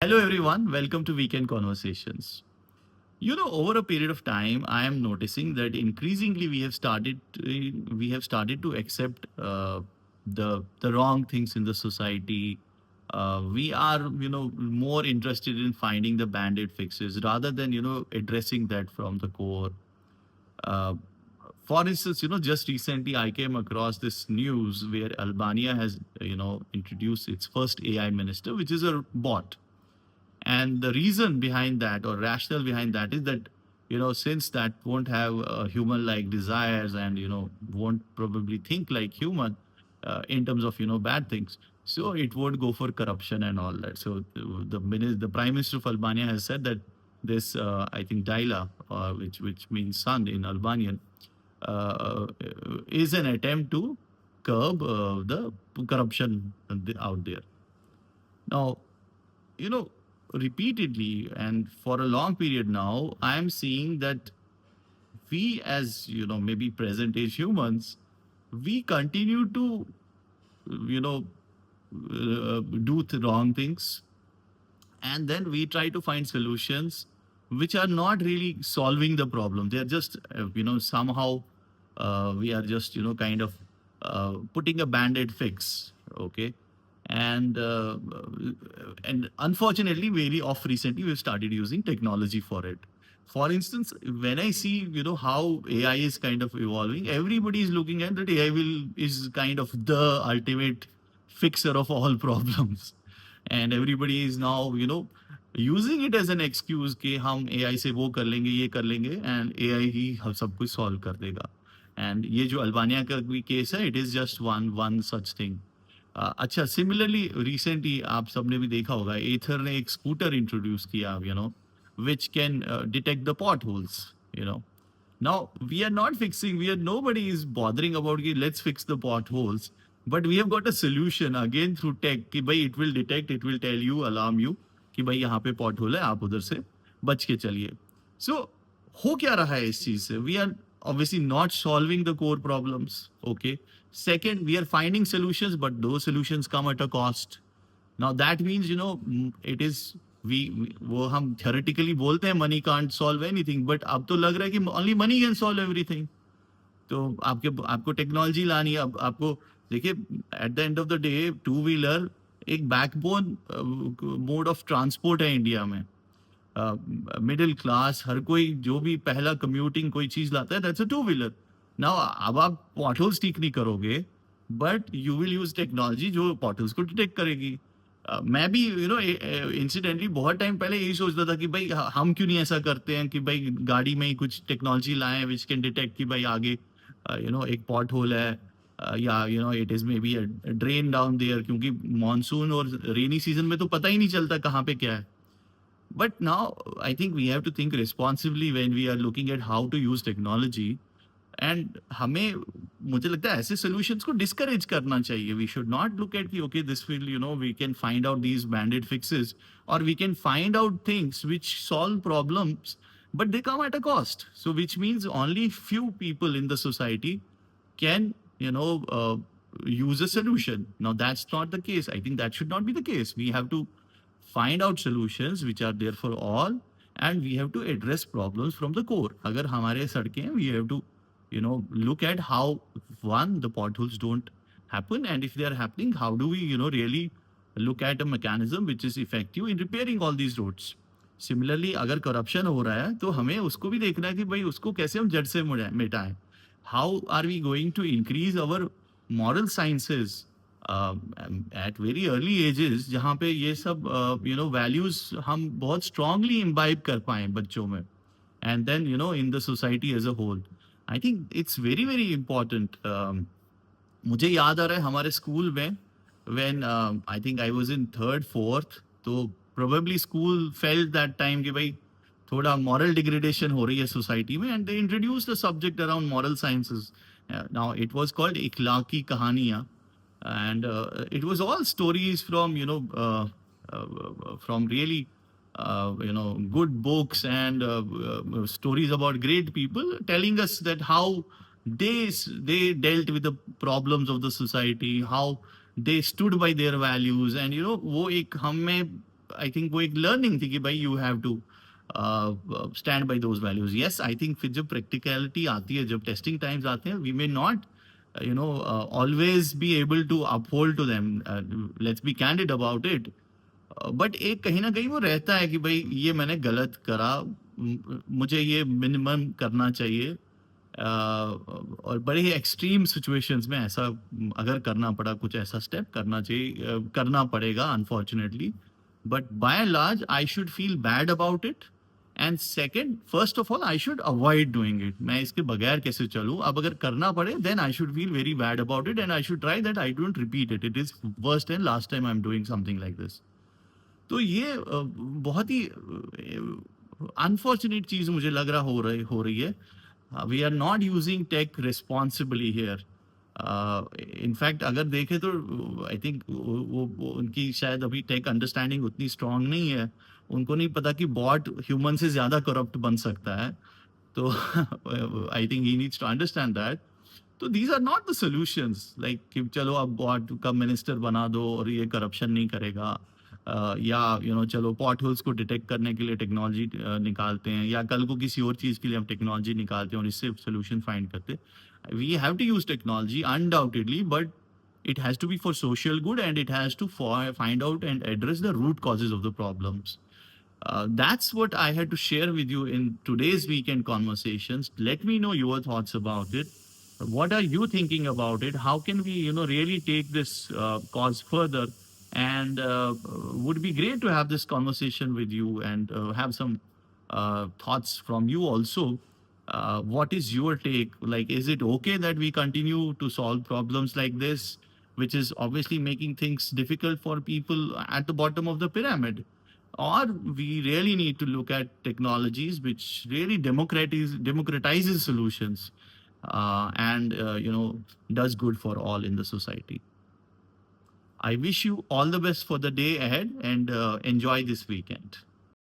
Hello, everyone. Welcome to Weekend Conversations. Over a period of time, I am noticing that increasingly we have started to accept the wrong things in the society. We are, more interested in finding the band-aid fixes rather than, addressing that from the core. Uh, for instance, just recently I came across this news where Albania has, introduced its first AI minister, which is a bot. And the reason behind that or rationale behind that is that, since that won't have human like desires and, won't probably think like human in terms of, bad things. So it won't go for corruption and all that. So the Prime Minister of Albania has said that this, I think, Daila, which means sun in Albanian, uh, is an attempt to curb the corruption out there. Now, you know, repeatedly and for a long period now, I'm seeing that we, as maybe present age humans, we continue to, you know, do the wrong things, and then we try to find solutions which are not really solving the problem. They're just, somehow we are just, kind of putting a band-aid fix. Okay. And unfortunately, very off recently, we've started using technology for it. For instance, when I see, how AI is kind of evolving, everybody is looking at that AI is kind of the ultimate fixer of all problems. And everybody is now, using it as an excuse कि हम AI से वो कर लेंगे, ये कर लेंगे, and AI ही हम सब कुछ solve कर देगा. And ये जो अल्बानिया का भी केस है, it is just one such thing. अच्छा, सिमिलरली रिसेंटली आप सबने भी देखा होगा, एथर ने एक स्कूटर इंट्रोड्यूस किया, which can detect the potholes. Now we are not fixing. Nobody is bothering about कि let's fix the potholes, but we have got a solution again through tech कि भाई it will detect, it will tell you, alarm you कि भाई यहाँ पे pothole है, आप उधर से बच के चलिए. So हो क्या रहा है इस चीज से? We are obviously not solving the core problems. Okay. Second, we are finding solutions, but those solutions come at a cost. Now that means, it is वो हम theoretically बोलते हैं money can't solve anything, but अब तो लग रहा है कि only money can solve everything. तो आपको टेक्नोलॉजी लानी है. अब आपको देखिए, at the end of the day two wheeler एक बैकबोन मोड ऑफ ट्रांसपोर्ट है इंडिया में. मिडिल क्लास हर कोई जो भी पहला कम्यूटिंग कोई चीज लाता है, that's a two wheeler. Now अब आप पॉटहोल्स ठीक नहीं करोगे, but you will use technology जो पॉटहोल्स को डिटेक्ट करेगी. मैं भी इंसिडेंटली बहुत टाइम पहले यही सोचता था कि भाई हम क्यों नहीं ऐसा करते हैं कि भाई गाड़ी में ही कुछ टेक्नोलॉजी लाएं विच कैन डिटेक्ट कि भाई आगे एक पॉट होल है, या it is maybe drain down there, क्योंकि मानसून और रेनी सीजन में तो पता ही नहीं चलता कहाँ पे क्या है. But now I think we have to think responsibly when we are looking at how to use technology. And हमें मुझे लगता है ऐसे solutions को discourage करना चाहिए. We should not look at कि okay, this will, we can find out these band-aid fixes, or we can find out things which solve problems, but they come at a cost. So which means only few people in the society can, use a solution. Now that's not the case. I think that should not be the case. We have to find out solutions which are there for all, and we have to address problems from the core. अगर हमारे सड़कें हैं, we have to, look at how, one, the potholes don't happen, and if they are happening, how do we, really look at a mechanism which is effective in repairing all these roads. Similarly, अगर corruption हो रहा है तो हमें उसको भी देखना है कि भाई उसको कैसे हम जड़ से मिटाएं. How are we going to increase our moral sciences at very early ages, जहाँ पे ये सब values हम बहुत strongly imbibe कर पाएं बच्चों में, and then in the society as a whole. I think it's very very important. मुझे याद आ रहा है हमारे स्कूल में, when I think I was in third fourth, तो probably school felt that time कि भाई थोड़ा moral degradation हो रही है society में, and they introduced a subject around moral sciences. Now it was called इखलाकी कहानियाँ, and it was all stories from from really good books, and stories about great people telling us that how they dealt with the problems of the society, how they stood by their values, and वो एक हमें I think वो एक learning थी कि भाई you have to stand by those values. Yes, I think फिर जब प्रैक्टिकलिटी आती है, जब टेस्टिंग टाइम्स आते हैं, we may not always be able to uphold to them. Let's be candid about it. But एक कहीं ना कहीं वो रहता है कि भाई ये मैंने गलत करा, मुझे ये मिनिमम करना चाहिए. और बड़े ही एक्सट्रीम सिचुएशंस में ऐसा अगर करना पड़ा, कुछ ऐसा स्टेप करना चाहिए, करना पड़ेगा unfortunately. But by and large I should feel bad about it. And second, first of all I should avoid doing it. मैं इसके बगैर कैसे चलूं? अब अगर करना पड़े then I should feel very bad about it, and I should try that I don't repeat it. It is worst and last time I am doing something like this. तो ये बहुत ही अनफॉर्चुनेट चीज मुझे लग रहा हो रही है. We are not using tech responsibly here. In fact अगर देखें तो आई थिंक वो उनकी शायद अभी टेक अंडरस्टैंडिंग उतनी स्ट्रांग नहीं है. उनको नहीं पता कि बॉट ह्यूमन से ज्यादा करप्ट बन सकता है. तो I think he needs to understand that. तो these are not the solutions like कि चलो अब बॉट का मिनिस्टर बना दो और ये करप्शन नहीं करेगा. या चलो पॉट होल्स को डिटेक्ट करने के लिए टेक्नोलॉजी निकालते हैं, या कल को किसी और चीज़ के लिए हम टेक्नोलॉजी निकालते हैं और इससे सोल्यूशन फाइंड करते हैं. We have to use technology undoubtedly, but it has to be for social good, and it has to find out and address the root causes of the problems. That's what I had to share with you in today's weekend conversations. Let me know your thoughts about it. What are you thinking about it? How can we really take this cause further? And would be great to have this conversation with you, and have some thoughts from you also. What is your take? Like, is it okay that we continue to solve problems like this, which is obviously making things difficult for people at the bottom of the pyramid? Or we really need to look at technologies which really democratizes solutions, and does good for all in the society. I wish you all the best for the day ahead, and enjoy this weekend.